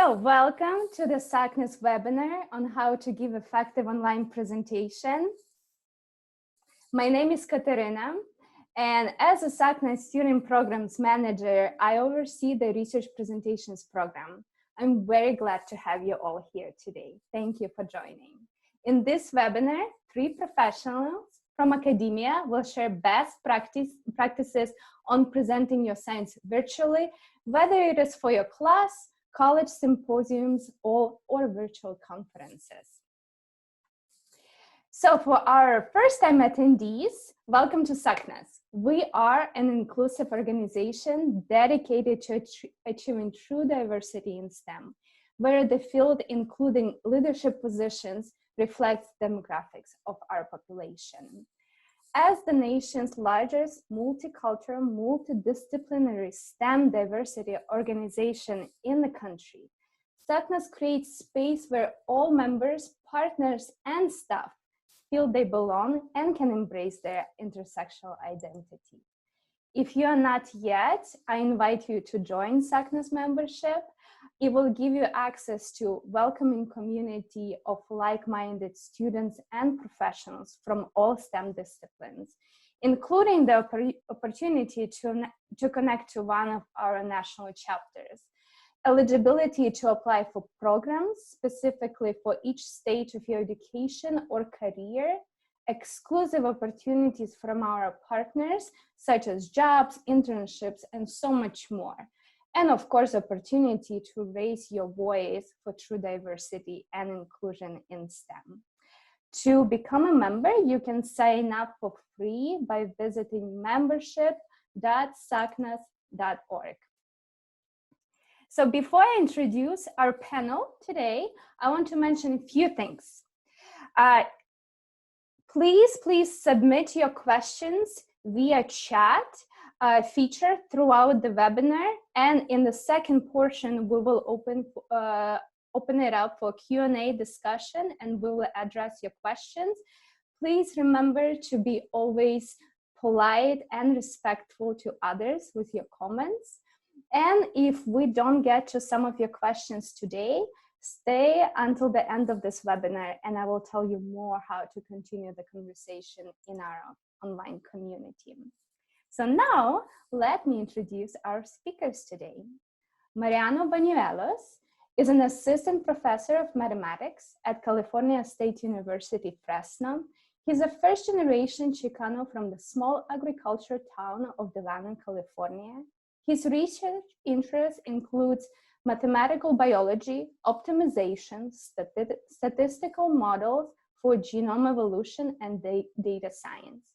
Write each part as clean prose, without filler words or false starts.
So welcome to the SACNAS webinar on how to give effective online presentation. My name is Katerina, and as a SACNAS student programs manager, I oversee the research presentations program. I'm very glad to have you all here today. Thank you for joining. In this webinar, 3 professionals from academia will share best practices on presenting your science virtually, whether it is for your class, college symposiums, or virtual conferences. So for our first-time attendees, welcome to SACNAS. We are an inclusive organization dedicated to achieving true diversity in STEM, where the field, including leadership positions, reflects demographics of our population. As the nation's largest multicultural, multidisciplinary STEM diversity organization in the country, SACNAS creates space where all members, partners, and staff feel they belong and can embrace their intersectional identity. If you are not yet, I invite you to join SACNAS membership. It will give you access to welcoming community of like-minded students and professionals from all STEM disciplines, including the opportunity to connect to one of our national chapters, eligibility to apply for programs specifically for each stage of your education or career, exclusive opportunities from our partners, such as jobs, internships, and so much more. And of course, opportunity to raise your voice for true diversity and inclusion in STEM. To become a member, you can sign up for free by visiting membership.sacnas.org. So before I introduce our panel today, I want to mention a few things. Please submit your questions via chat feature throughout the webinar, and in the second portion we will open it up for Q&A discussion, and we will address your questions. Please remember to be always polite and respectful to others with your comments, and if we don't get to some of your questions today, stay until the end of this webinar and I will tell you more how to continue the conversation in our online community. So now, let me introduce our speakers today. Mariano Bañuelos is an assistant professor of mathematics at California State University, Fresno. He's a first-generation Chicano from the small agriculture town of Delano, California. His research interest includes mathematical biology, optimization, statistical models for genome evolution, and data science.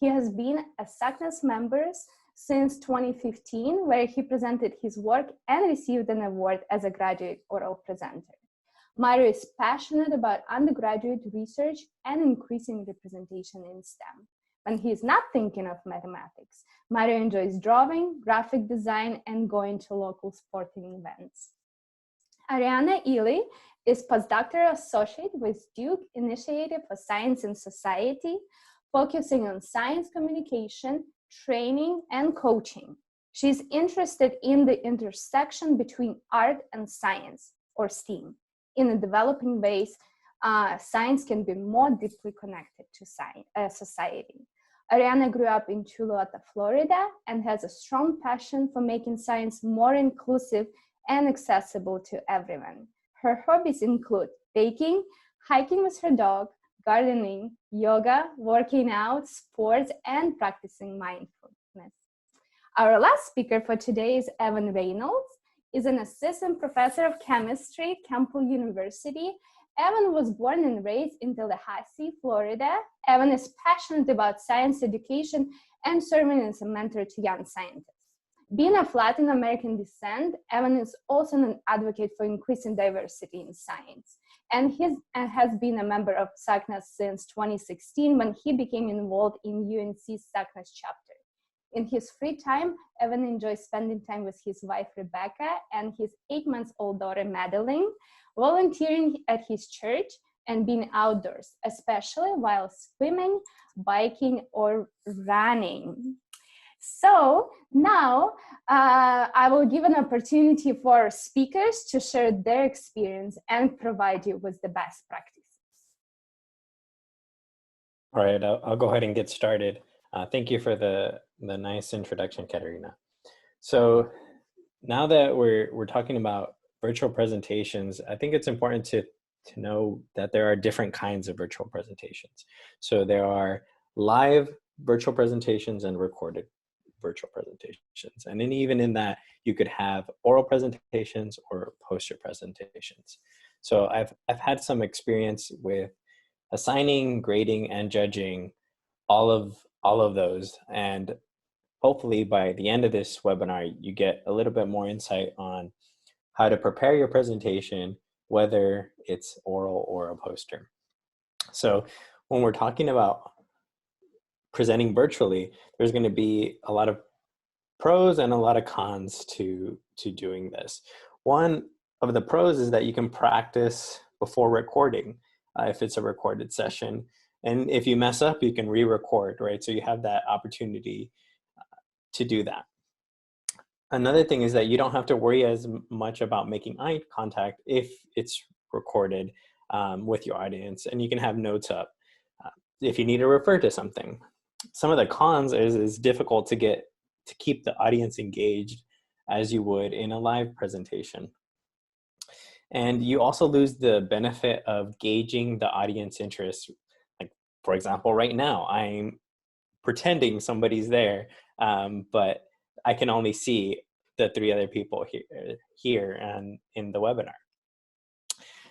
He has been a SACNAS member since 2015, where he presented his work and received an award as a graduate oral presenter. Mario is passionate about undergraduate research and increasing representation in STEM. When he is not thinking of mathematics, Mario enjoys drawing, graphic design, and going to local sporting events. Ariana Eily is postdoctoral associate with Duke Initiative for Science and Society, focusing on science communication, training, and coaching. She's interested in the intersection between art and science, or STEAM. In a developing ways, science can be more deeply connected to society. Ariana grew up in Chulota, Florida, and has a strong passion for making science more inclusive and accessible to everyone. Her hobbies include baking, hiking with her dog, gardening, yoga, working out, sports, and practicing mindfulness. Our last speaker for today is Evan Reynolds. He's an assistant professor of chemistry at Campbell University. Evan was born and raised in Tallahassee, Florida. Evan is passionate about science education and serving as a mentor to young scientists. Being of Latin American descent, Evan is also an advocate for increasing diversity in science, and has been a member of SACNAS since 2016 when he became involved in UNC's SACNAS chapter. In his free time, Evan enjoys spending time with his wife, Rebecca, and his 8-month-old daughter, Madeline, volunteering at his church and being outdoors, especially while swimming, biking, or running. So now I will give an opportunity for speakers to share their experience and provide you with the best practices. All right, I'll go ahead and get started. Thank you for the nice introduction, Katerina. So now that we're talking about virtual presentations, I think it's important to know that there are different kinds of virtual presentations. So there are live virtual presentations and recorded virtual presentations. And then even in that, you could have oral presentations or poster presentations. So I've had some experience with assigning, grading, and judging all of those. And hopefully by the end of this webinar, you get a little bit more insight on how to prepare your presentation, whether it's oral or a poster. So when we're talking about presenting virtually, there's going to be a lot of pros and a lot of cons to doing this. One of the pros is that you can practice before recording if it's a recorded session. And if you mess up, you can re-record, right? So you have that opportunity to do that. Another thing is that you don't have to worry as much about making eye contact if it's recorded with your audience, and you can have notes up if you need to refer to something. Some of the cons is it's difficult to keep the audience engaged as you would in a live presentation. And you also lose the benefit of gauging the audience interest. Like, for example, right now, I'm pretending somebody's there, but I can only see the 3 other people here and in the webinar.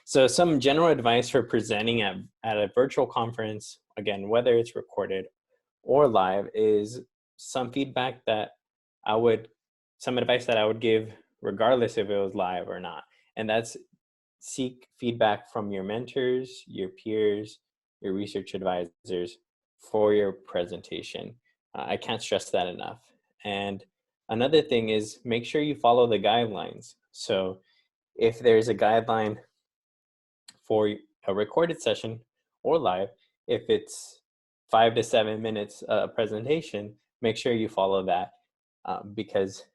So some general advice for presenting at a virtual conference, again, whether it's recorded or live, is some advice that I would give regardless if it was live or not. And that's seek feedback from your mentors, your peers, your research advisors for your presentation. I can't stress that enough. And another thing is make sure you follow the guidelines. So if there's a guideline for a recorded session or live, if it's 5 to 7 minutes presentation, make sure you follow that because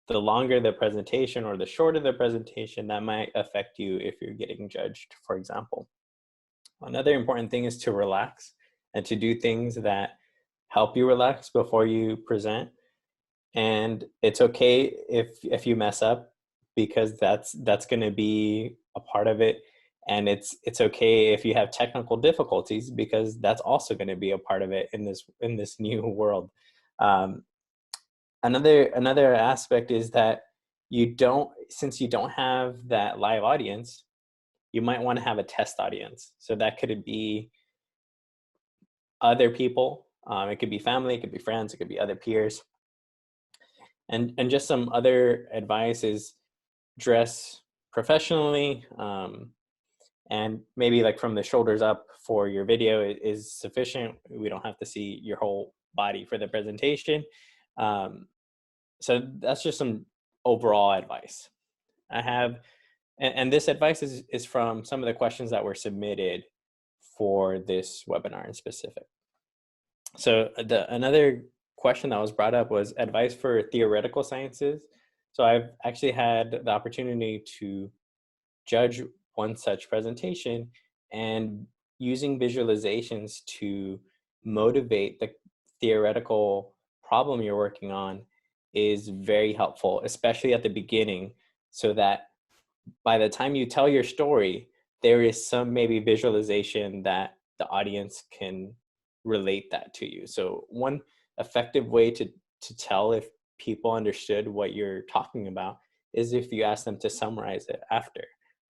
the longer the presentation or the shorter the presentation, that might affect you if you're getting judged, for example. Another important thing is to relax and to do things that help you relax before you present. And it's okay if you mess up, because that's going to be a part of it. And it's okay if you have technical difficulties, because that's also going to be a part of it in this new world. Another aspect is that since you don't have that live audience, you might want to have a test audience. So that could be other people. It could be family, it could be friends, it could be other peers. And just some other advice is dress professionally, and maybe like from the shoulders up for your video is sufficient. We don't have to see your whole body for the presentation. So that's just some overall advice I have. And this advice is from some of the questions that were submitted for this webinar in specific. So another question that was brought up was advice for theoretical sciences. So I've actually had the opportunity to judge one such presentation, and using visualizations to motivate the theoretical problem you're working on is very helpful, especially at the beginning, so that by the time you tell your story, there is some maybe visualization that the audience can relate that to you. So one effective way to tell if people understood what you're talking about is if you ask them to summarize it after,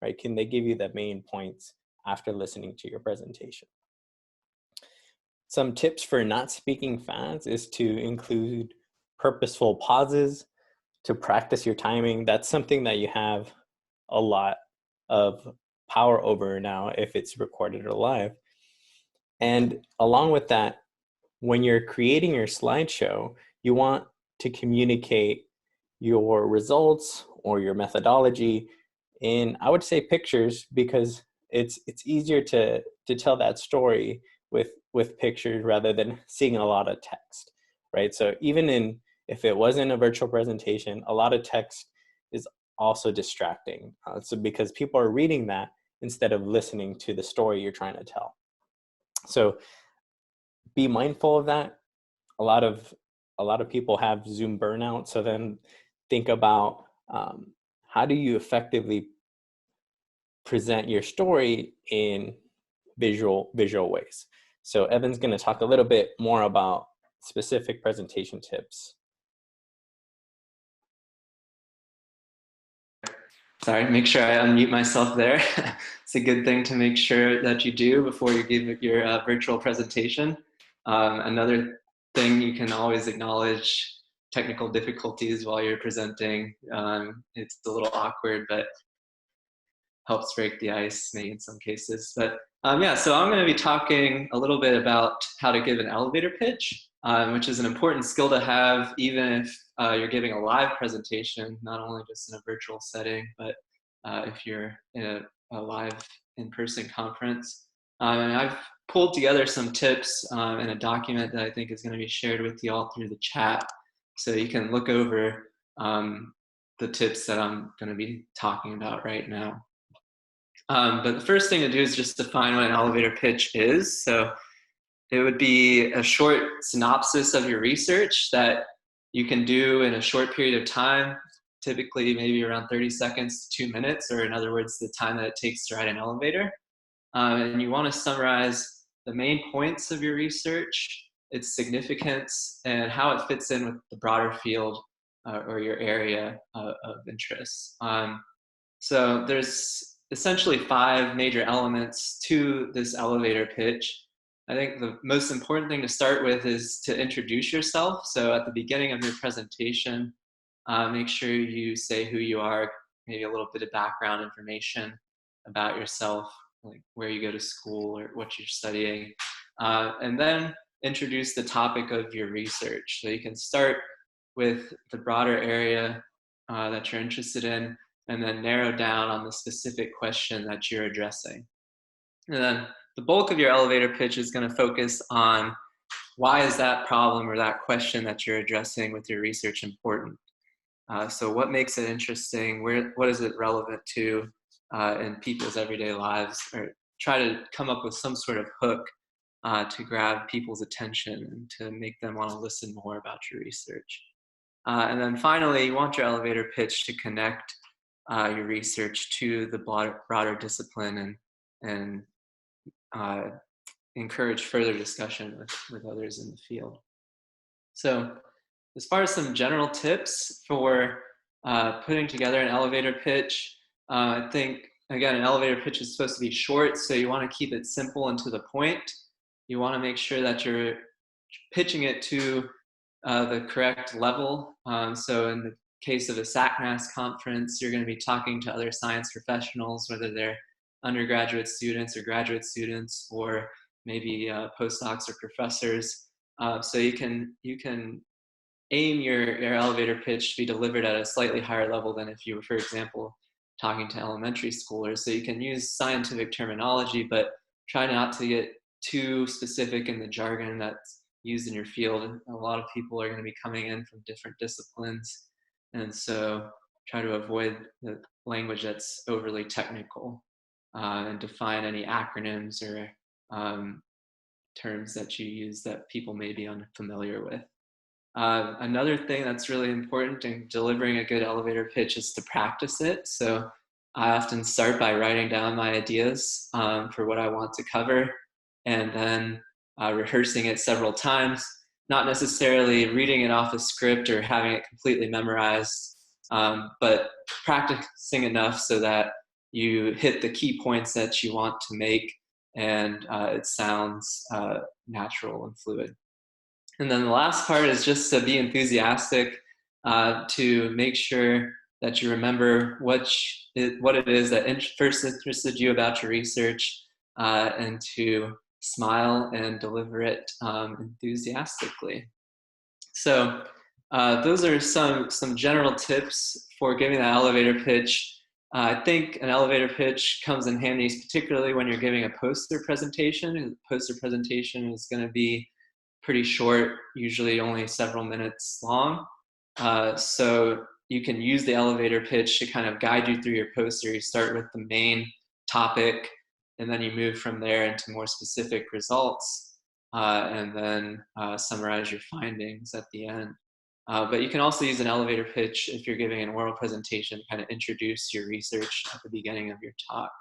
right? Can they give you the main points after listening to your presentation? Some tips for not speaking fast is to include purposeful pauses to practice your timing. That's something that you have a lot of power over now if it's recorded or live. And along with that, when you're creating your slideshow, you want to communicate your results or your methodology in, I would say, pictures, because it's easier to tell that story with pictures rather than seeing a lot of text, right? So even in if it wasn't a virtual presentation, a lot of text is also distracting. So because people are reading that instead of listening to the story you're trying to tell. So be mindful of that. A lot of people have Zoom burnout. So then think about how do you effectively present your story in visual ways. So Evan's going to talk a little bit more about specific presentation tips. Sorry, make sure I unmute myself there. It's a good thing to make sure that you do before you give your virtual presentation. Another thing, you can always acknowledge technical difficulties while you're presenting. It's a little awkward, but helps break the ice maybe in some cases. But yeah, so I'm going to be talking a little bit about how to give an elevator pitch, which is an important skill to have even if you're giving a live presentation, not only just in a virtual setting, but if you're in a live in-person conference. And I've pulled together some tips in a document that I think is going to be shared with you all through the chat. So you can look over the tips that I'm going to be talking about right now. But the first thing to do is just define what an elevator pitch is. So it would be a short synopsis of your research that you can do in a short period of time, typically maybe around 30 seconds to 2 minutes, or in other words, the time that it takes to ride an elevator. And you want to summarize the main points of your research, its significance, and how it fits in with the broader field or your area of interest. So there's essentially 5 major elements to this elevator pitch. I think the most important thing to start with is to introduce yourself. So at the beginning of your presentation, make sure you say who you are, maybe a little bit of background information about yourself, like where you go to school or what you're studying, and then introduce the topic of your research. So you can start with the broader area that you're interested in, and then narrow down on the specific question that you're addressing. And then the bulk of your elevator pitch is going to focus on why is that problem or that question that you're addressing with your research important. So what makes it interesting? What is it relevant to in people's everyday lives? Or try to come up with some sort of hook to grab people's attention and to make them want to listen more about your research. And then finally, you want your elevator pitch to connect your research to the broader discipline and encourage further discussion with others in the field. So as far as some general tips for putting together an elevator pitch, I think, again, an elevator pitch is supposed to be short, so you want to keep it simple and to the point. You want to make sure that you're pitching it to the correct level. So in the case of a SACMAS conference, you're going to be talking to other science professionals, whether they're undergraduate students or graduate students, or maybe postdocs or professors. So you can aim your elevator pitch to be delivered at a slightly higher level than if you were, for example, talking to elementary schoolers. So you can use scientific terminology, but try not to get too specific in the jargon that's used in your field. A lot of people are going to be coming in from different disciplines, and so try to avoid the language that's overly technical, and define any acronyms or terms that you use that people may be unfamiliar with. Another thing that's really important in delivering a good elevator pitch is to practice it. So I often start by writing down my ideas for what I want to cover, and then rehearsing it several times, not necessarily reading it off a script or having it completely memorized, but practicing enough so that you hit the key points that you want to make, and it sounds natural and fluid. And then the last part is just to be enthusiastic, to make sure that you remember what it is that first interested you about your research, and to smile and deliver it enthusiastically. So those are some general tips for giving that elevator pitch. I think an elevator pitch comes in handy, particularly when you're giving a poster presentation. And the poster presentation is going to be pretty short, usually only several minutes long. So you can use the elevator pitch to kind of guide you through your poster. You start with the main topic, and then you move from there into more specific results, and then summarize your findings at the end. But you can also use an elevator pitch if you're giving an oral presentation, kind of introduce your research at the beginning of your talk.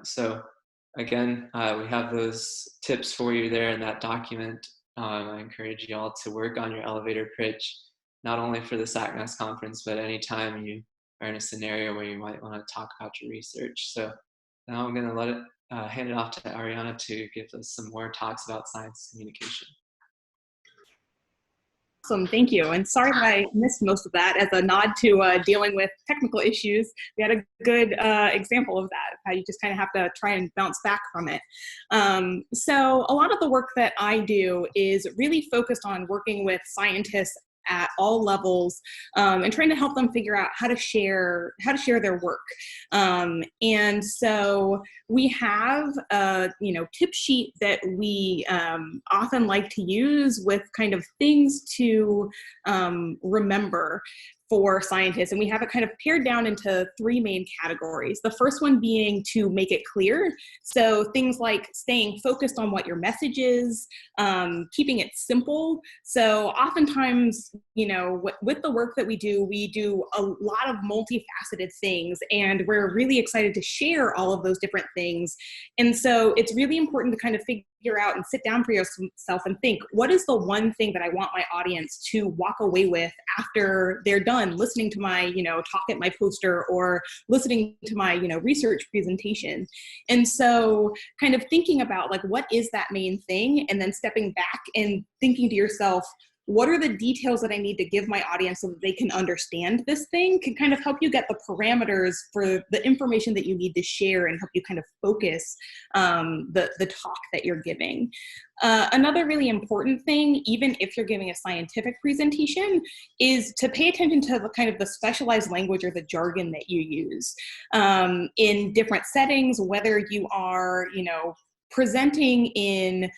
So again, we have those tips for you there in that document. I encourage you all to work on your elevator pitch, not only for the SACMAS conference, but anytime you are in a scenario where you might want to talk about your research. So now I'm going to hand it off to Ariana to give us some more talks about science communication. Awesome, thank you. And sorry that I missed most of that. As a nod to dealing with technical issues, we had a good example of that, how you just kind of have to try and bounce back from it. So a lot of the work that I do is really focused on working with scientists at all levels, and trying to help them figure out how to share their work. And so we have a tip sheet that we often like to use with kind of things to remember for scientists, and we have it kind of pared down into 3 main categories. The first one being to make it clear. So things like staying focused on what your message is, keeping it simple. So oftentimes, with the work that we do a lot of multifaceted things, and we're really excited to share all of those different things. And so it's really important to kind of figure out and sit down for yourself and think, what is the one thing that I want my audience to walk away with after they're done listening to my, talk at my poster or listening to my, research presentation. And so kind of thinking about like, what is that main thing? And then stepping back and thinking to yourself, what are the details that I need to give my audience so that they can understand this thing, can kind of help you get the parameters for the information that you need to share and help you kind of focus the talk that you're giving. Another really important thing, even if you're giving a scientific presentation, is to pay attention to the kind of the specialized language or the jargon that you use in different settings, whether you are, presenting in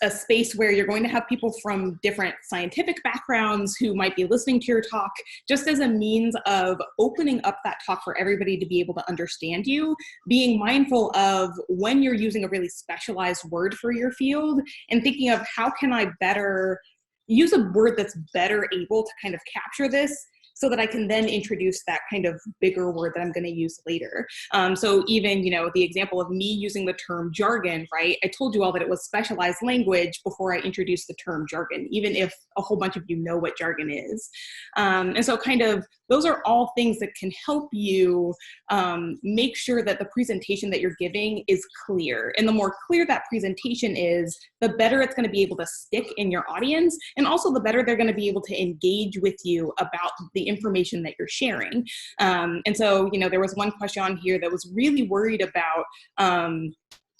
a space where you're going to have people from different scientific backgrounds who might be listening to your talk, just as a means of opening up that talk for everybody to be able to understand you, being mindful of when you're using a really specialized word for your field and thinking of how can I better use a word that's better able to kind of capture this, so that I can then introduce that kind of bigger word that I'm going to use later. So even, the example of me using the term jargon, right? I told you all that it was specialized language before I introduced the term jargon, even if a whole bunch of you know what jargon is. And so kind of, those are all things that can help you make sure that the presentation that you're giving is clear. And the more clear that presentation is, the better it's going to be able to stick in your audience, and also the better they're going to be able to engage with you about the information that you're sharing. And so, there was one question on here that was really worried about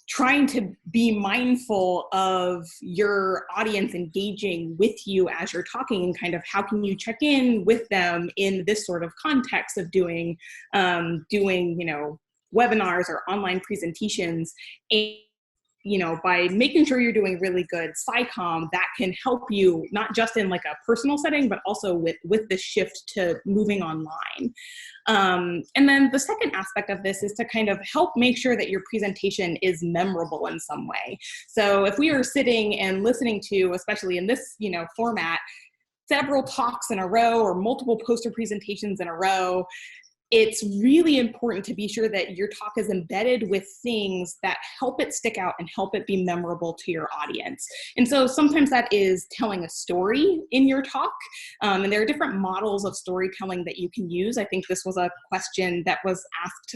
trying to be mindful of your audience engaging with you as you're talking, and kind of how can you check in with them in this sort of context of doing webinars or online presentations. And by making sure you're doing really good SciComm, that can help you not just in like a personal setting, but also with the shift to moving online. And then the second aspect of this is to kind of help make sure that your presentation is memorable in some way. So if we are sitting and listening to, especially in this, format, several talks in a row or multiple poster presentations in a row, it's really important to be sure that your talk is embedded with things that help it stick out and help it be memorable to your audience. And so sometimes that is telling a story in your talk. And there are different models of storytelling that you can use. I think this was a question that was asked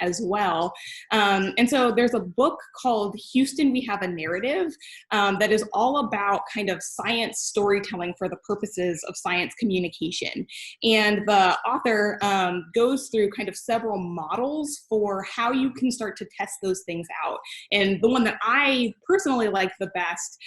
as well. And so there's a book called Houston, We Have a Narrative that is all about kind of science storytelling for the purposes of science communication. And the author goes through kind of several models for how you can start to test those things out. And the one that I personally like the best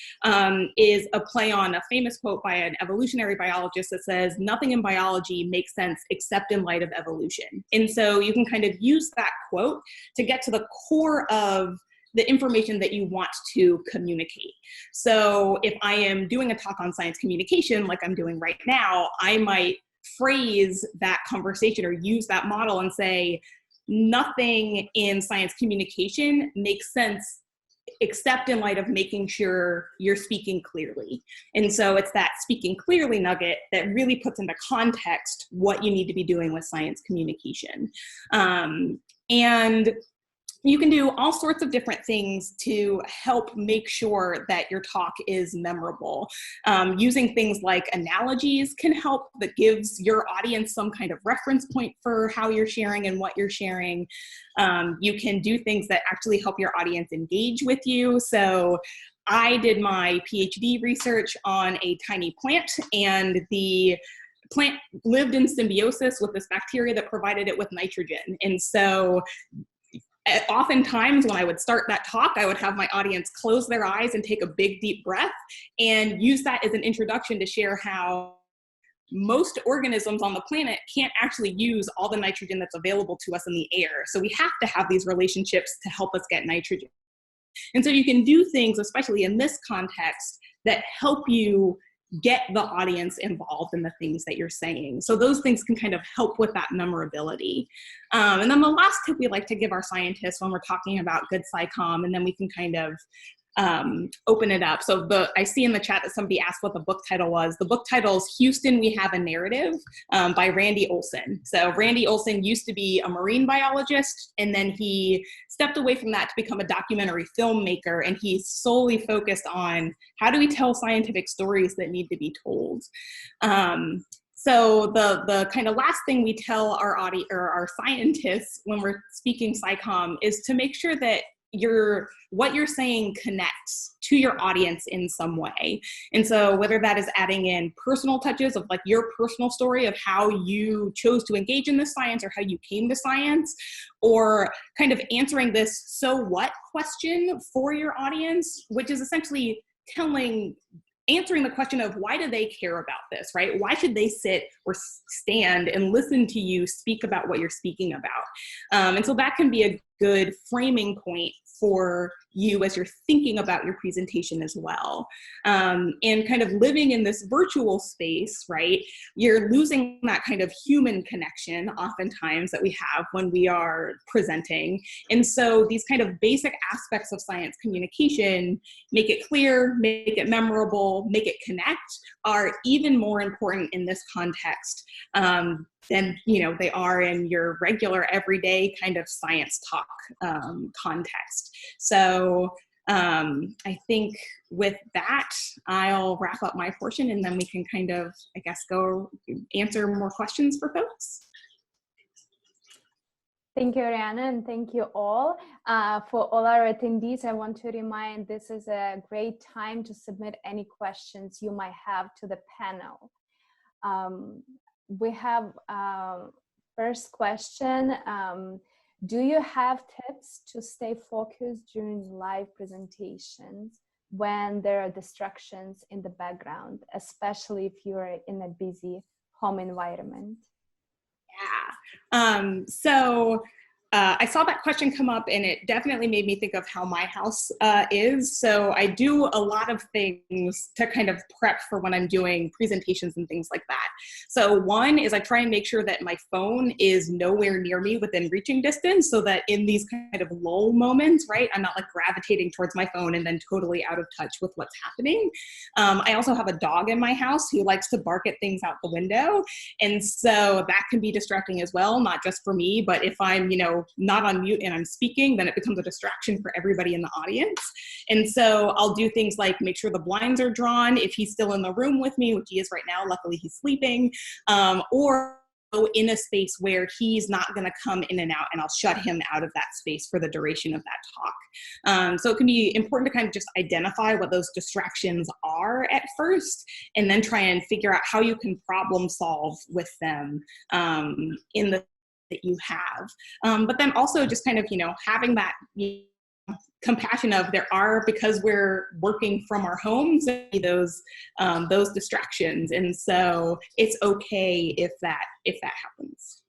is a play on a famous quote by an evolutionary biologist that says, "Nothing in biology makes sense except in light of evolution." And so you can kind of use that quote to get to the core of the information that you want to communicate. So if I am doing a talk on science communication, like I'm doing right now, I might phrase that conversation or use that model and say, nothing in science communication makes sense except in light of making sure you're speaking clearly. And so it's that speaking clearly nugget that really puts into context what you need to be doing with science communication. And you can do all sorts of different things to help make sure that your talk is memorable. Using things like analogies can help, that gives your audience some kind of reference point for how you're sharing and what you're sharing. You can do things that actually help your audience engage with you. So I did my PhD research on a tiny plant, and the plant lived in symbiosis with this bacteria that provided it with nitrogen. And so oftentimes when I would start that talk, I would have my audience close their eyes and take a big deep breath and use that as an introduction to share how most organisms on the planet can't actually use all the nitrogen that's available to us in the air. So we have to have these relationships to help us get nitrogen. And so you can do things, especially in this context, that help you get the audience involved in the things that you're saying. So those things can kind of help with that memorability. And then the last tip we like to give our scientists when we're talking about good SciComm, and then we can kind of open it up. So I see in the chat that somebody asked what the book title was. The book title is Houston, We Have a Narrative by Randy Olson. So Randy Olson used to be a marine biologist, and then he stepped away from that to become a documentary filmmaker, and he's solely focused on how do we tell scientific stories that need to be told. So the kind of last thing we tell our scientists when we're speaking SciComm is to make sure that what you're saying connects to your audience in some way. And so whether that is adding in personal touches of like your personal story of how you chose to engage in this science or how you came to science, or kind of answering this so what question for your audience, which is essentially answering the question of why do they care about this, right? Why should they sit or stand and listen to you speak about what you're speaking about? And so that can be a good framing point for you as you're thinking about your presentation as well. And kind of living in this virtual space, right? You're losing that kind of human connection oftentimes that we have when we are presenting. And so these kind of basic aspects of science communication, make it clear, make it memorable, make it connect, are even more important in this context than they are in your regular everyday kind of science talk context. So I think with that, I'll wrap up my portion, and then we can kind of, I guess, go answer more questions for folks. Thank you, Ariana, and thank you all. For all our attendees, I want to remind this is a great time to submit any questions you might have to the panel. We have first question. Do you have tips to stay focused during live presentations when there are distractions in the background, especially if you're in a busy home environment? Yeah. I saw that question come up, and it definitely made me think of how my house is. So I do a lot of things to kind of prep for when I'm doing presentations and things like that. So one is I try and make sure that my phone is nowhere near me within reaching distance, so that in these kind of lull moments, right, I'm not like gravitating towards my phone and then totally out of touch with what's happening. I also have a dog in my house who likes to bark at things out the window. And so that can be distracting as well, not just for me, but if I'm, not on mute and I'm speaking, then it becomes a distraction for everybody in the audience. And so I'll do things like make sure the blinds are drawn if he's still in the room with me, which he is right now, luckily he's sleeping, or go in a space where he's not going to come in and out, and I'll shut him out of that space for the duration of that talk. So it can be important to kind of just identify what those distractions are at first, and then try and figure out how you can problem solve with them in the that you have. But then also just kind of, having that compassion of because we're working from our homes, those distractions. And so it's okay if that happens.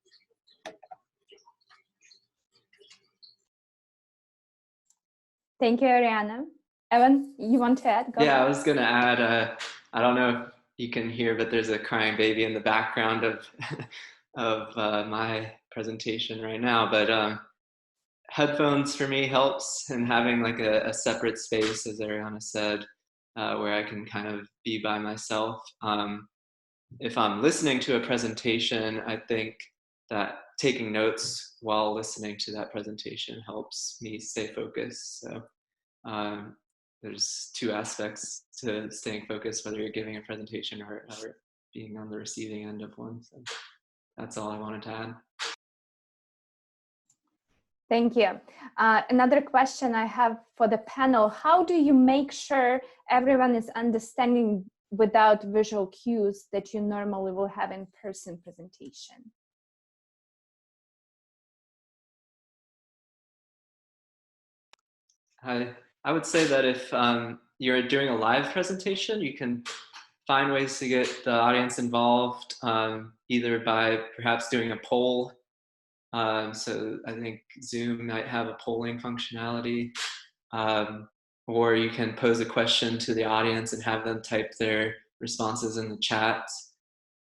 Thank you, Ariana. Evan, you want to add? Go Yeah, ahead. I was going to add, I don't know if you can hear, but there's a crying baby in the background of, of my presentation right now. But headphones for me helps, and having like a separate space, as Ariana said, where I can kind of be by myself. If I'm listening to a presentation, I think that taking notes while listening to that presentation helps me stay focused. So there's two aspects to staying focused, whether you're giving a presentation or being on the receiving end of one. So that's all I wanted to add. Thank you. Another question I have for the panel: how do you make sure everyone is understanding without visual cues that you normally will have in person presentation? I would say that if you're doing a live presentation, you can find ways to get the audience involved, either by perhaps doing a poll. So I think Zoom might have a polling functionality, or you can pose a question to the audience and have them type their responses in the chat,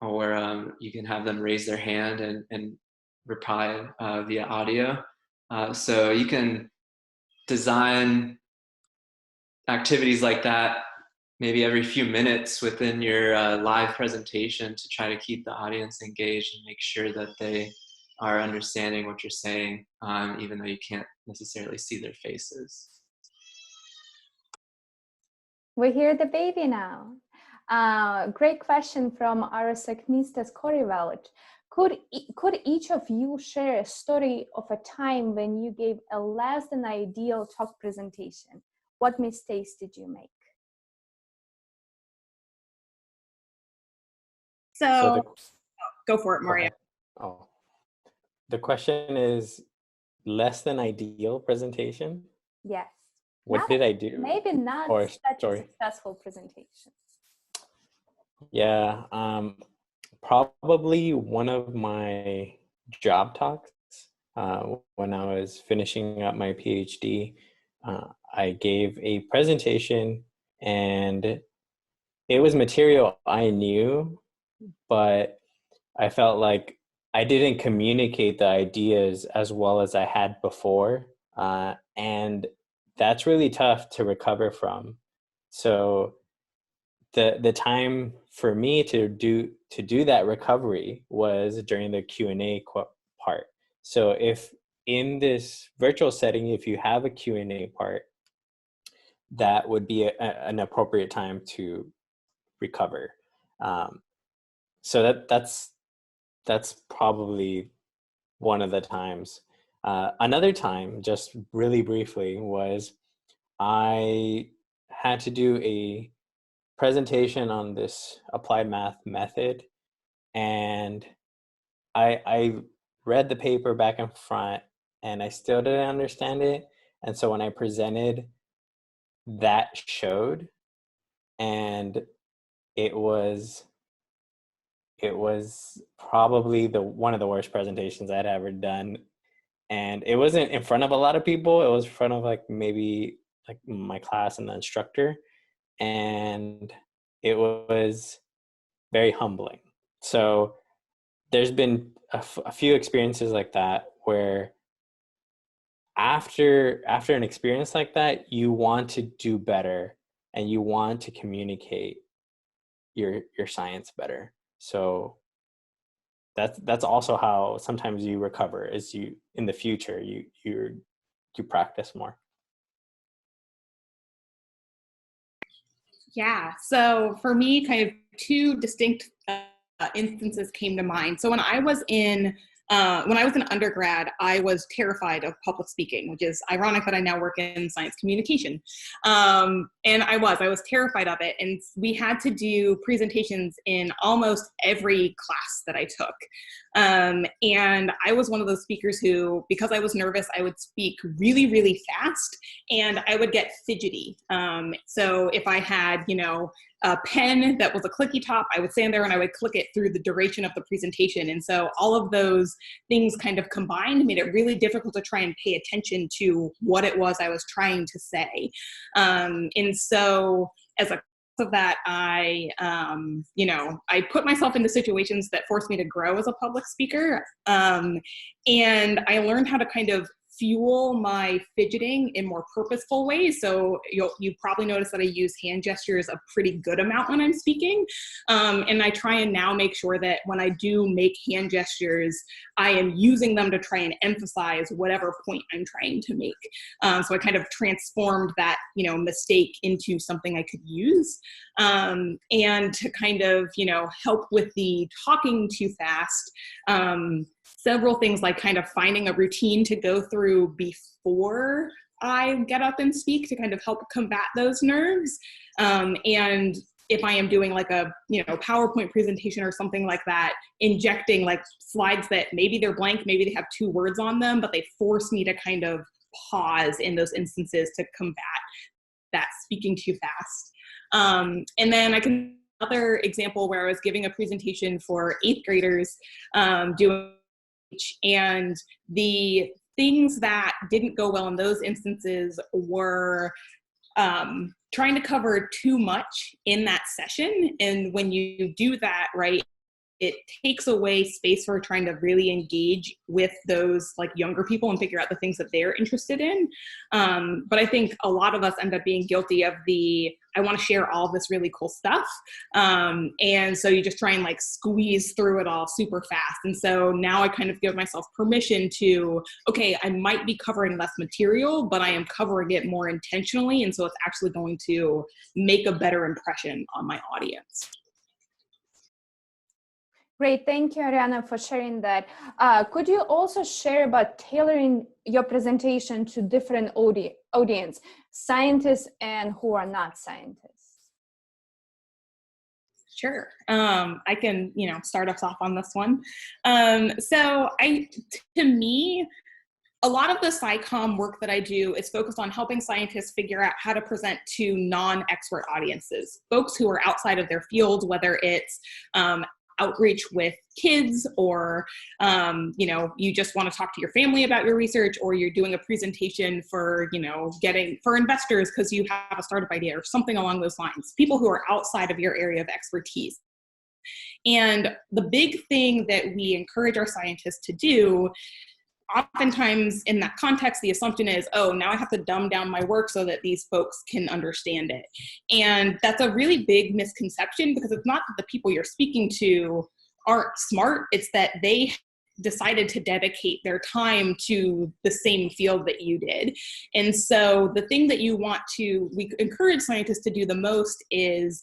or you can have them raise their hand and reply via audio. So you can design activities like that maybe every few minutes within your live presentation to try to keep the audience engaged and make sure that they are understanding what you're saying, even though you can't necessarily see their faces. We hear the baby now. Great question from our Saknistas Korivelch. Could each of you share a story of a time when you gave a less than ideal talk presentation? What mistakes did you make? So go for it, Maria. Oh, the question is less than ideal presentation? Yes. What did I do? Maybe not such a successful presentation. Yeah, probably one of my job talks when I was finishing up my PhD. I gave a presentation, and it was material I knew, but I felt like I didn't communicate the ideas as well as I had before, and that's really tough to recover from. So the time for me to do that recovery was during the Q&A part. So if in this virtual setting, if you have a Q&A part, that would be an appropriate time to recover. So that's probably one of the times. Another time, just really briefly, was I had to do a presentation on this applied math method, and I read the paper back and front, and I still didn't understand it. And so when I presented, that showed, and it was probably one of the worst presentations I'd ever done. And it wasn't in front of a lot of people. It was in front of maybe my class and the instructor. And it was very humbling. So there's been a few experiences like that where after an experience like that, you want to do better and you want to communicate your science better. So that's also how sometimes you recover, is you in the future you practice more. Yeah, so for me, kind of two distinct instances came to mind. So when I was an undergrad, I was terrified of public speaking, which is ironic that I now work in science communication. And I was terrified of it. And we had to do presentations in almost every class that I took. And I was one of those speakers who, because I was nervous, I would speak really, really fast, and I would get fidgety. So if I had, a pen that was a clicky top, I would stand there and I would click it through the duration of the presentation. And so all of those things kind of combined made it really difficult to try and pay attention to what it was I was trying to say. And so as a of that, I put myself into situations that forced me to grow as a public speaker. And I learned how to kind of fuel my fidgeting in more purposeful ways. So you probably notice that I use hand gestures a pretty good amount when I'm speaking. And I try and now make sure that when I do make hand gestures, I am using them to try and emphasize whatever point I'm trying to make. So I kind of transformed that, mistake into something I could use. And to kind of, help with the talking too fast, several things like kind of finding a routine to go through before I get up and speak to kind of help combat those nerves. And if I am doing like a, PowerPoint presentation or something like that, injecting like slides that maybe they're blank, maybe they have 2 words on them, but they force me to kind of pause in those instances to combat that speaking too fast. And then I can another example where I was giving a presentation for 8th graders, and the things that didn't go well in those instances were trying to cover too much in that session. And when you do that, right, it takes away space for trying to really engage with those like younger people and figure out the things that they're interested in. But I think a lot of us end up being guilty of I want to share all this really cool stuff. And so you just try and like squeeze through it all super fast. And so now I kind of give myself permission to, okay, I might be covering less material, but I am covering it more intentionally. And so it's actually going to make a better impression on my audience. Great, thank you, Ariana, for sharing that. Could you also share about tailoring your presentation to different audience, scientists and who are not scientists? Sure, I can, start us off on this one. To me, a lot of the SciComm work that I do is focused on helping scientists figure out how to present to non-expert audiences, folks who are outside of their field, whether it's outreach with kids, or you just want to talk to your family about your research, or you're doing a presentation for for investors because you have a startup idea or something along those lines, people who are outside of your area of expertise. And the big thing that we encourage our scientists to do, oftentimes in that context, the assumption is, oh, now I have to dumb down my work so that these folks can understand it. And that's a really big misconception, because it's not that the people you're speaking to aren't smart, it's that they decided to dedicate their time to the same field that you did. And so the thing that we encourage scientists to do the most is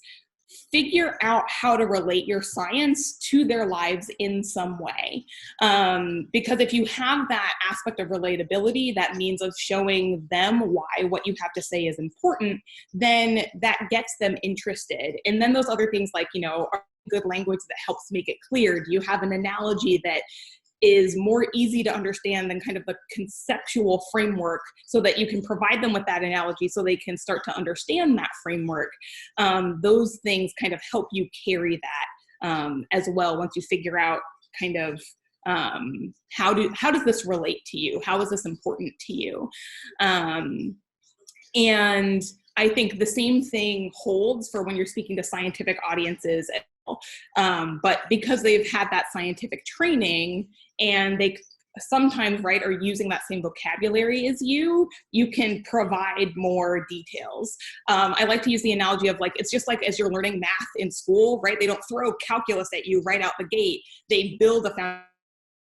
figure out how to relate your science to their lives in some way. Because if you have that aspect of relatability, that means of showing them why what you have to say is important, then that gets them interested. And then those other things like, are good language that helps make it clear? Do you have an analogy that is more easy to understand than kind of the conceptual framework, so that you can provide them with that analogy so they can start to understand that framework? Those things kind of help you carry that as well, once you figure out kind of how does this relate to you? How is this important to you? And I think the same thing holds for when you're speaking to scientific audiences. But because they've had that scientific training, and they sometimes, right, are using that same vocabulary as you can provide more details. I like to use the analogy of it's just like as you're learning math in school, right? They don't throw calculus at you right out the gate. They build a foundation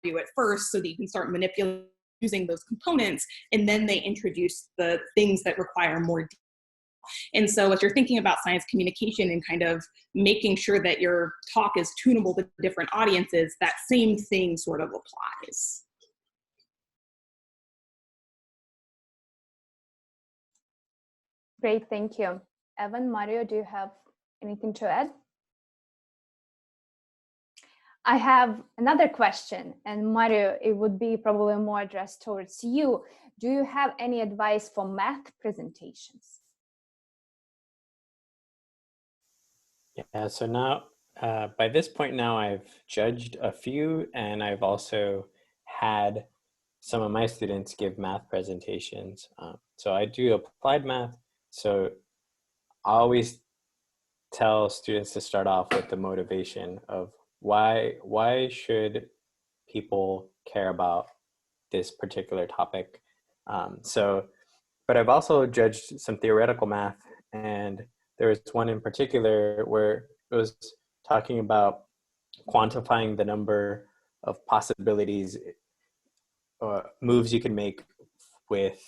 for you at first so that you can start manipulating using those components, and then they introduce the things that require more detail. And so as you're thinking about science communication and kind of making sure that your talk is tunable to different audiences, that same thing sort of applies. Great, thank you. Evan, Mario, do you have anything to add? I have another question, and Mario, it would be probably more addressed towards you. Do you have any advice for math presentations? Yeah, so now, by this point now, I've judged a few, and I've also had some of my students give math presentations. So I do applied math, so I always tell students to start off with the motivation of why should people care about this particular topic. But I've also judged some theoretical math, and there was one in particular where it was talking about quantifying the number of possibilities or moves you can make with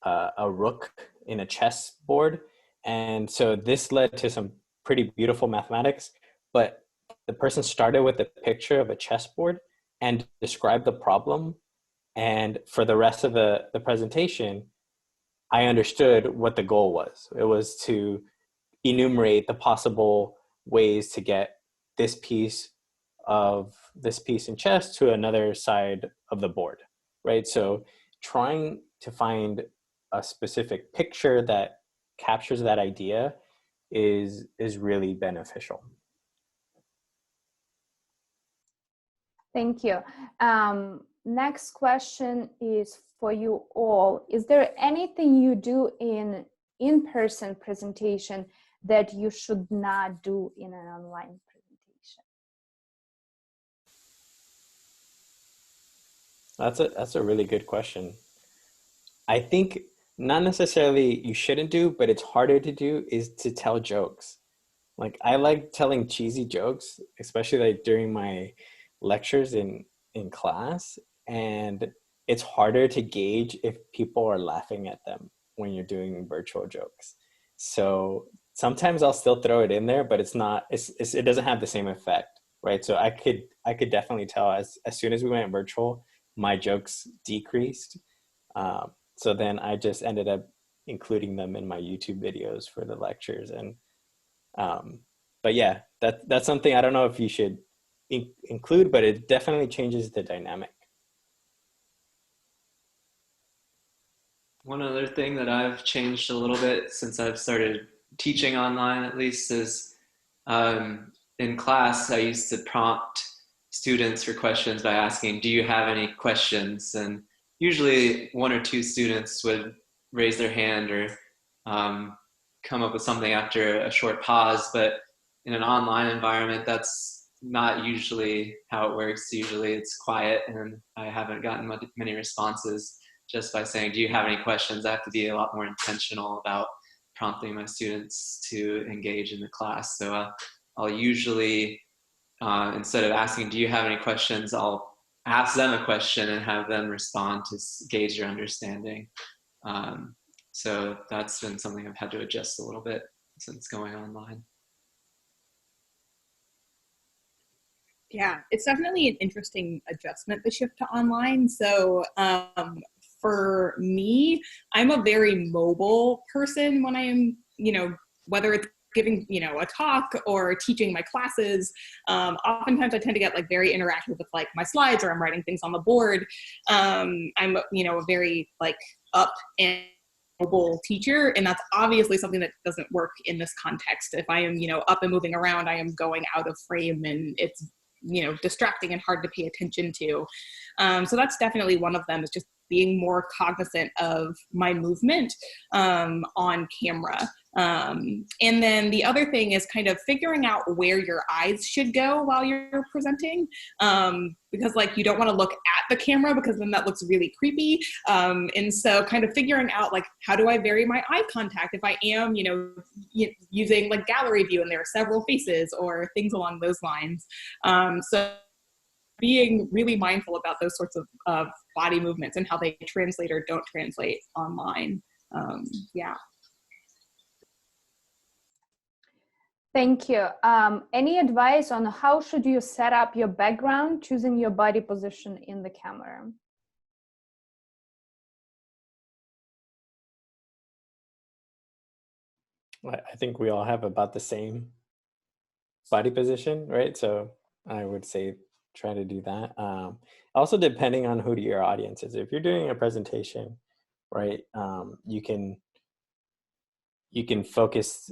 a rook in a chess board. And so this led to some pretty beautiful mathematics, but the person started with a picture of a chessboard and described the problem. And for the rest of the presentation, I understood what the goal was. It was to enumerate the possible ways to get this piece in chess to another side of the board, right? So trying to find a specific picture that captures that idea is really beneficial. Thank you. Next question is for you all. Is there anything you do in-person presentation that you should not do in an online presentation? That's a really good question. I think not necessarily you shouldn't do, but it's harder to do is to tell jokes. Like I like telling cheesy jokes, especially like during my lectures in class, and it's harder to gauge if people are laughing at them when you're doing virtual jokes. So sometimes I'll still throw it in there, but it doesn't have the same effect, right? So I could definitely tell as soon as we went virtual, my jokes decreased. So then I just ended up including them in my YouTube videos for the lectures. And but yeah, that's something I don't know if you should include, but it definitely changes the dynamic. One other thing that I've changed a little bit since I've started teaching online, at least, is in class, I used to prompt students for questions by asking, do you have any questions? And usually one or two students would raise their hand or come up with something after a short pause. But in an online environment, that's not usually how it works. Usually it's quiet, and I haven't gotten many responses just by saying, do you have any questions? I have to be a lot more intentional about prompting my students to engage in the class. So I'll usually, instead of asking, do you have any questions, I'll ask them a question and have them respond to gauge your understanding. So that's been something I've had to adjust a little bit since going online. Yeah, it's definitely an interesting adjustment, the shift to online. So for me, I'm a very mobile person when I am, whether it's giving, a talk or teaching my classes. Oftentimes I tend to get like very interactive with like my slides, or I'm writing things on the board. I'm, a very like up and mobile teacher, and that's obviously something that doesn't work in this context. If I am, up and moving around, I am going out of frame, and it's distracting and hard to pay attention to. So that's definitely one of them, is just being more cognizant of my movement on camera. And then the other thing is kind of figuring out where your eyes should go while you're presenting, because like you don't want to look at the camera, because then that looks really creepy. And so kind of figuring out like, how do I vary my eye contact if I am, using like gallery view and there are several faces or things along those lines. So being really mindful about those sorts of body movements and how they translate or don't translate online. Yeah. Thank you. Any advice on how should you set up your background, choosing your body position in the camera? I think we all have about the same body position, right? So I would say try to do that. Also, depending on who your audience is. If you're doing a presentation, right, you can focus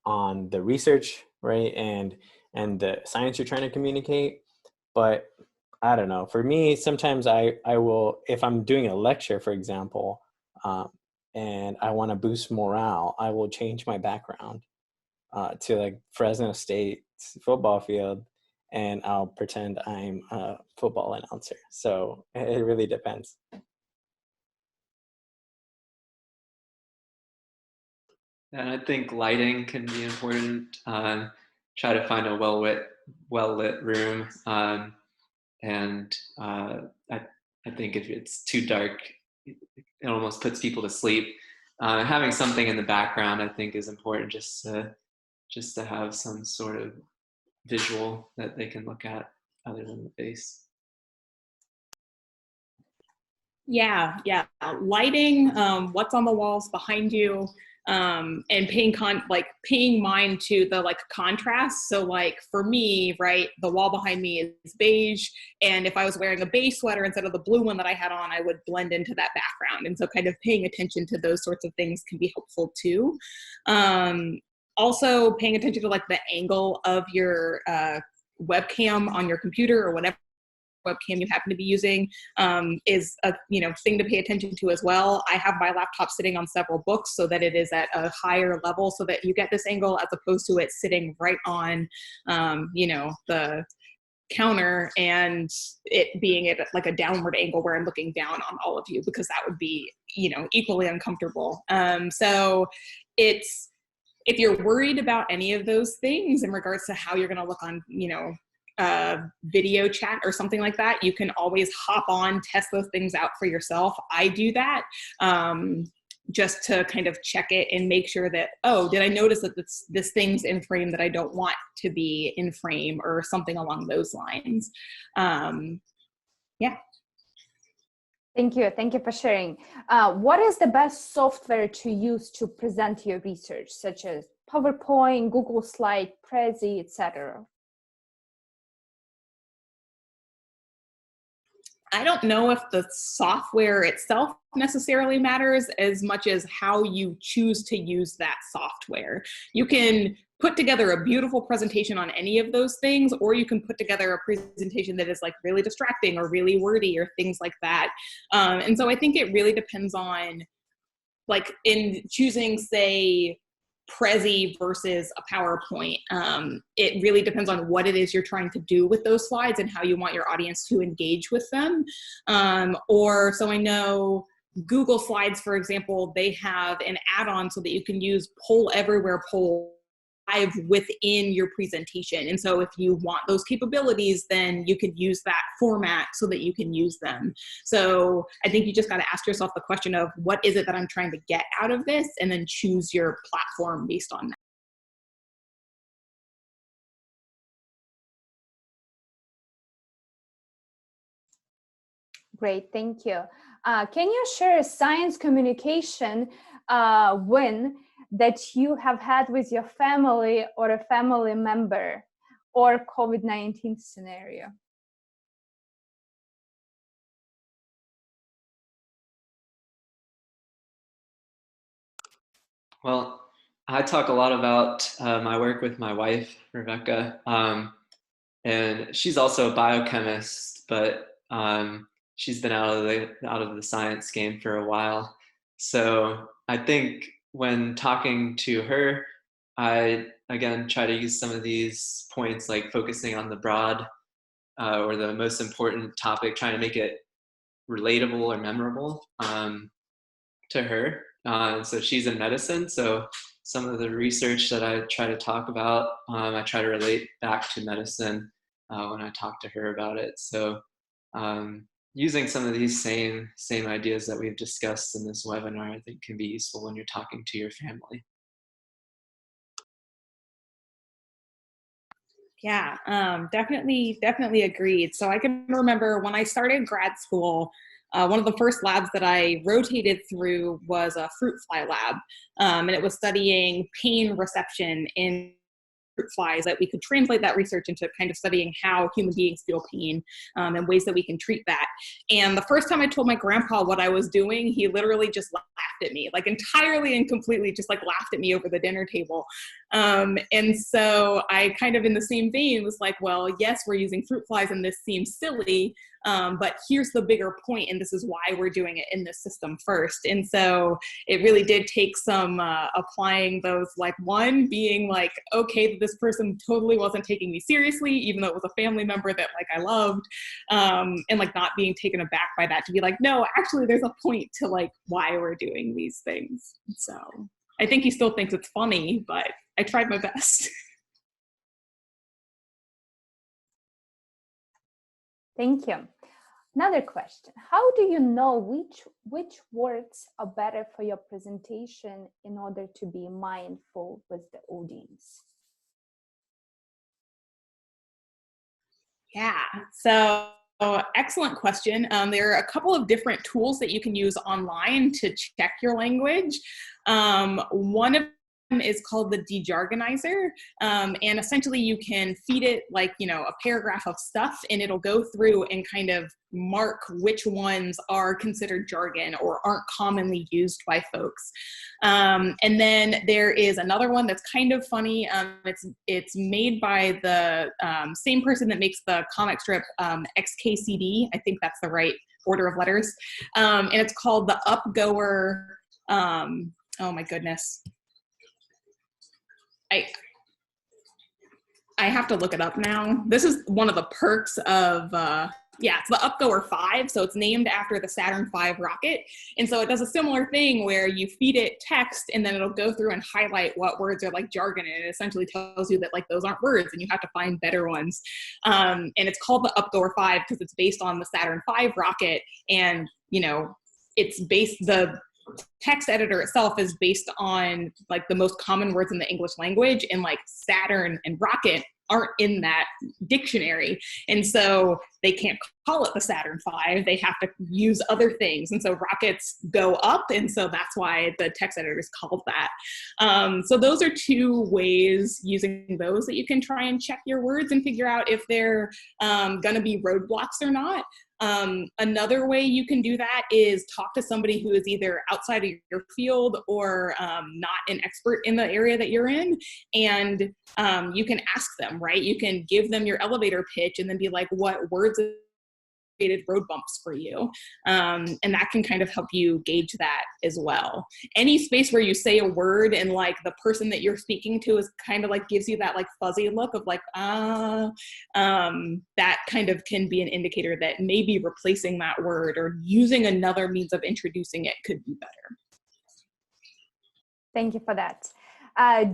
on the research, right, and the science you're trying to communicate. But I don't know. For me, sometimes I will, if I'm doing a lecture, for example, and I want to boost morale, I will change my background to like Fresno State football field, and I'll pretend I'm a football announcer. So it really depends. And I think lighting can be important. Try to find a well-lit room. And I think if it's too dark, it almost puts people to sleep. Having something in the background, I think, is important, just to have some sort of visual that they can look at other than the face. Yeah, lighting, what's on the walls behind you, and paying mind to the like contrast. So like for me, right, the wall behind me is beige, and if I was wearing a beige sweater instead of the blue one that I had on, I would blend into that background. And so kind of paying attention to those sorts of things can be helpful too. Also paying attention to like the angle of your webcam on your computer or whatever webcam you happen to be using is a thing to pay attention to as well. I have my laptop sitting on several books so that it is at a higher level so that you get this angle, as opposed to it sitting right on the counter and it being at like a downward angle where I'm looking down on all of you, because that would be equally uncomfortable. So it's, if you're worried about any of those things in regards to how you're going to look on video chat or something like that, you can always hop on, test those things out for yourself. I do that just to kind of check it and make sure that, oh, did I notice that this thing's in frame that I don't want to be in frame, or something along those lines. Yeah. Thank you for sharing. What is the best software to use to present your research, such as PowerPoint, Google Slide, Prezi, etc.? I don't know if the software itself necessarily matters as much as how you choose to use that software. You can put together a beautiful presentation on any of those things, or you can put together a presentation that is like really distracting or really wordy or things like that. And so I think it really depends on, like in choosing, say, Prezi versus a PowerPoint. It really depends on what it is you're trying to do with those slides and how you want your audience to engage with them. So I know Google Slides, for example, they have an add-on so that you can use Poll Everywhere Poll live within your presentation. And so if you want those capabilities, then you can use that format so that you can use them. So I think you just got to ask yourself the question of, what is it that I'm trying to get out of this? And then choose your platform based on that. Great, thank you. Can you share a science communication win that you have had with your family or a family member, or COVID-19 scenario? Well, I talk a lot about my work with my wife, Rebecca, and she's also a biochemist, but she's been out of the science game for a while. So I think when talking to her, I again try to use some of these points, like focusing on the broad or the most important topic, trying to make it relatable or memorable to her. So she's in medicine, so some of the research that I try to talk about, I try to relate back to medicine when I talk to her about it. So using some of these same ideas that we've discussed in this webinar, I think can be useful when you're talking to your family. Yeah, definitely agreed. So I can remember when I started grad school, one of the first labs that I rotated through was a fruit fly lab, and it was studying pain reception in flies, that we could translate that research into kind of studying how human beings feel pain and ways that we can treat that. And the first time I told my grandpa what I was doing, he literally just laughed at me, like entirely and completely just like laughed at me over the dinner table. And so I kind of in the same vein was like, well, yes, we're using fruit flies and this seems silly, but here's the bigger point, and this is why we're doing it in this system first. And so it really did take some applying those, like one being like, okay, this person totally wasn't taking me seriously, even though it was a family member that like I loved, and like not being taken aback by that, to be like, no, actually there's a point to like why we're doing these things. So I think he still thinks it's funny, but I tried my best. Thank you. Another question. How do you know which words are better for your presentation in order to be mindful with the audience? Yeah, so excellent question. There are a couple of different tools that you can use online to check your language. One of them is called the dejargonizer, and essentially you can feed it like, you know, a paragraph of stuff, and it'll go through and kind of mark which ones are considered jargon or aren't commonly used by folks. And then there is another one that's kind of funny. It's made by the same person that makes the comic strip XKCD. I think that's the right order of letters. And it's called the Upgoer. Oh my goodness. I have to look it up now. This is one of the perks of, yeah, it's the Upgoer 5. So it's named after the Saturn V rocket. And so it does a similar thing where you feed it text and then it'll go through and highlight what words are like jargon. And it essentially tells you that like those aren't words and you have to find better ones. And it's called the Upgoer 5 because it's based on the Saturn V rocket. And, you know, it's based, the text editor itself is based on like the most common words in the English language, and like Saturn and rocket aren't in that dictionary. And so they can't call it the Saturn V, they have to use other things. And so rockets go up, and so that's why the text editor is called that. So those are two ways using those that you can try and check your words and figure out if they're gonna be roadblocks or not. Another way you can do that is talk to somebody who is either outside of your field or not an expert in the area that you're in, and you can ask them, right? You can give them your elevator pitch and then be like, what words created road bumps for you? And that can kind of help you gauge that as well. Any space where you say a word and like the person that you're speaking to is kind of like gives you that like fuzzy look of like, that kind of can be an indicator that maybe replacing that word or using another means of introducing it could be better. Thank you for that.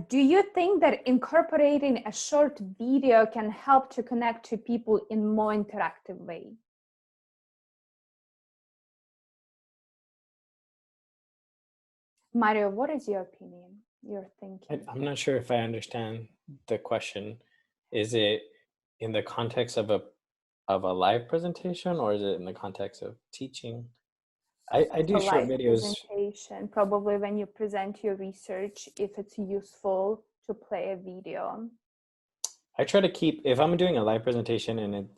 Do you think that incorporating a short video can help to connect to people in more interactive way? Mario, what is your opinion, your thinking? I'm not sure if I understand the question. Is it in the context of a live presentation, or is it in the context of teaching? I do short videos. Presentation, probably when you present your research, if it's useful to play a video. I try to keep, if I'm doing a live presentation and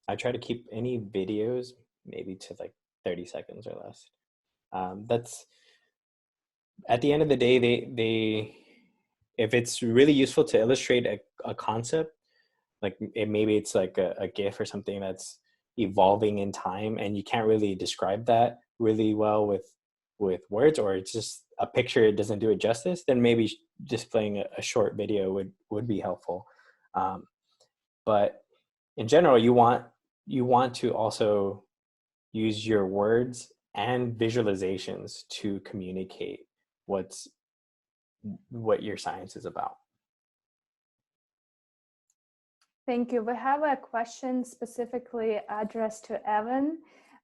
I try to keep any videos maybe to like 30 seconds or less. That's, at the end of the day, they if it's really useful to illustrate a concept, like maybe it's like a GIF or something that's evolving in time and you can't really describe that really well with words, or it's just a picture, it doesn't do it justice, then maybe just playing a short video would be helpful. But in general, you want to also use your words and visualizations to communicate what your science is about. Thank you. We have a question specifically addressed to Evan.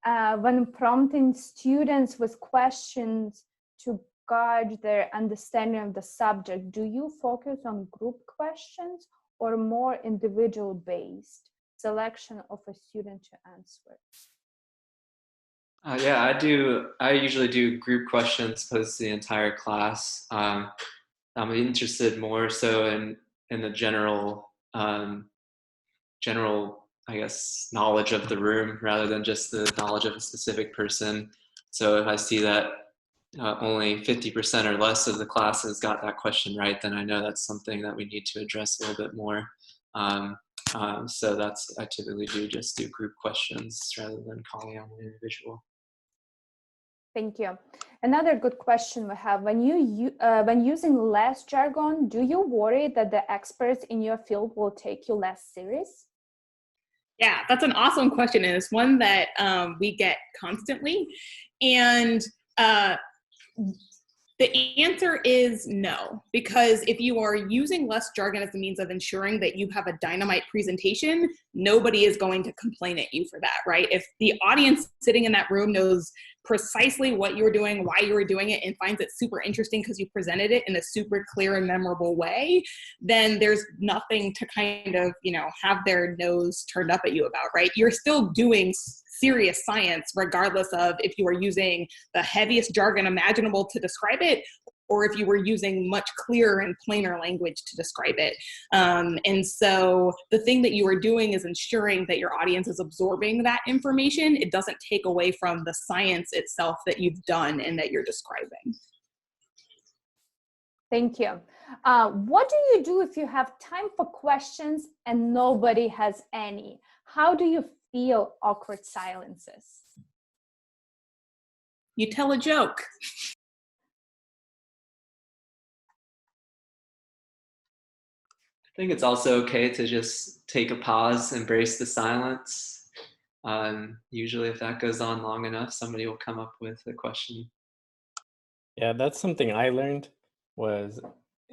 When prompting students with questions to gauge their understanding of the subject, do you focus on group questions or more individual-based selection of a student to answer? Yeah, I do. I usually do group questions posed to the entire class. I'm interested more so in in the general, I guess, knowledge of the room rather than just the knowledge of a specific person. So if I see that only 50% or less of the classes got that question right, then I know that's something that we need to address a little bit more. So I typically just do group questions rather than calling on an individual. Thank you. Another good question we have, when using less jargon, do you worry that the experts in your field will take you less serious? Yeah, that's an awesome question, and it's one that we get constantly. And the answer is no, because if you are using less jargon as a means of ensuring that you have a dynamite presentation, nobody is going to complain at you for that, right? If the audience sitting in that room knows precisely what you were doing, why you were doing it, and finds it super interesting because you presented it in a super clear and memorable way, then there's nothing to kind of, have their nose turned up at you about, right? You're still doing serious science, regardless of if you are using the heaviest jargon imaginable to describe it, or if you were using much clearer and plainer language to describe it. And so the thing that you are doing is ensuring that your audience is absorbing that information. It doesn't take away from the science itself that you've done and that you're describing. Thank you. What do you do if you have time for questions and nobody has any? How do you feel awkward silences? You tell a joke. I think it's also okay to just take a pause, embrace the silence. Usually if that goes on long enough, somebody will come up with a question. Yeah, that's something I learned was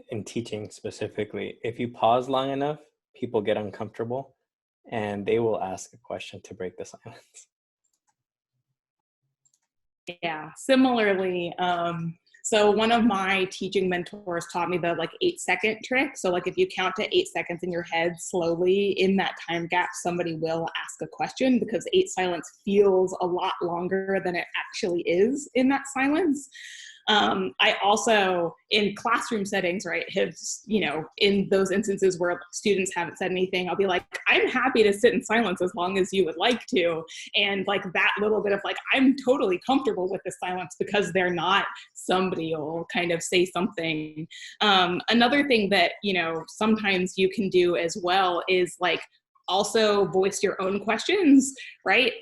in teaching specifically. If you pause long enough, people get uncomfortable and they will ask a question to break the silence. Yeah, similarly, so one of my teaching mentors taught me the 8-second trick. So if you count to 8 seconds in your head slowly, in that time gap, somebody will ask a question, because 8 silence feels a lot longer than it actually is in that silence. I also, in classroom settings, right, have, in those instances where students haven't said anything, I'll be like, I'm happy to sit in silence as long as you would like to. And that little bit of I'm totally comfortable with the silence because they're not, somebody will kind of say something. Another thing that, sometimes you can do as well is also voice your own questions, right?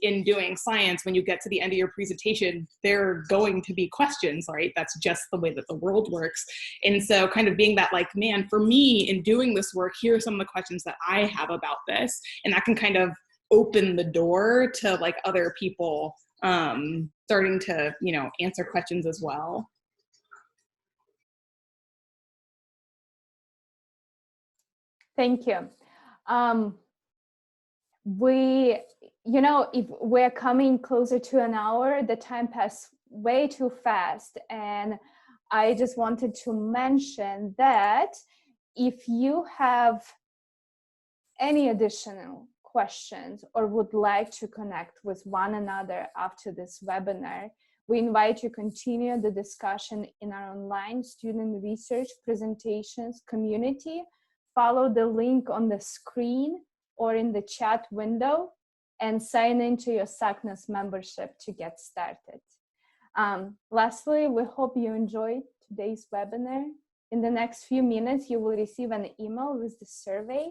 In doing science, when you get to the end of your presentation, there are going to be questions, right? That's just the way that the world works. And so kind of being that man, for me in doing this work, here are some of the questions that I have about this. And that can kind of open the door to other people starting to, answer questions as well. Thank you. If we're coming closer to an hour, the time passed way too fast. And I just wanted to mention that if you have any additional questions or would like to connect with one another after this webinar, we invite you to continue the discussion in our online student research presentations community. Follow the link on the screen or in the chat window and sign into your SACNAS membership to get started. Lastly, we hope you enjoyed today's webinar. In the next few minutes, you will receive an email with the survey.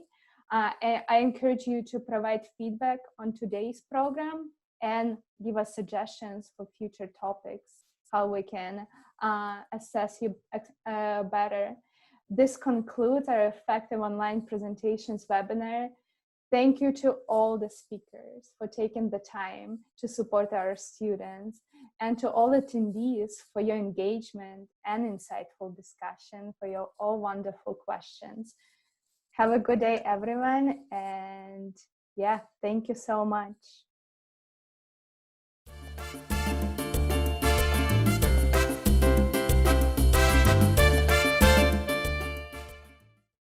I encourage you to provide feedback on today's program and give us suggestions for future topics, how we can assess you better. This concludes our Effective Online Presentations webinar. Thank you to all the speakers for taking the time to support our students, and to all attendees for your engagement and insightful discussion, for your all wonderful questions. Have a good day, everyone. And yeah, thank you so much.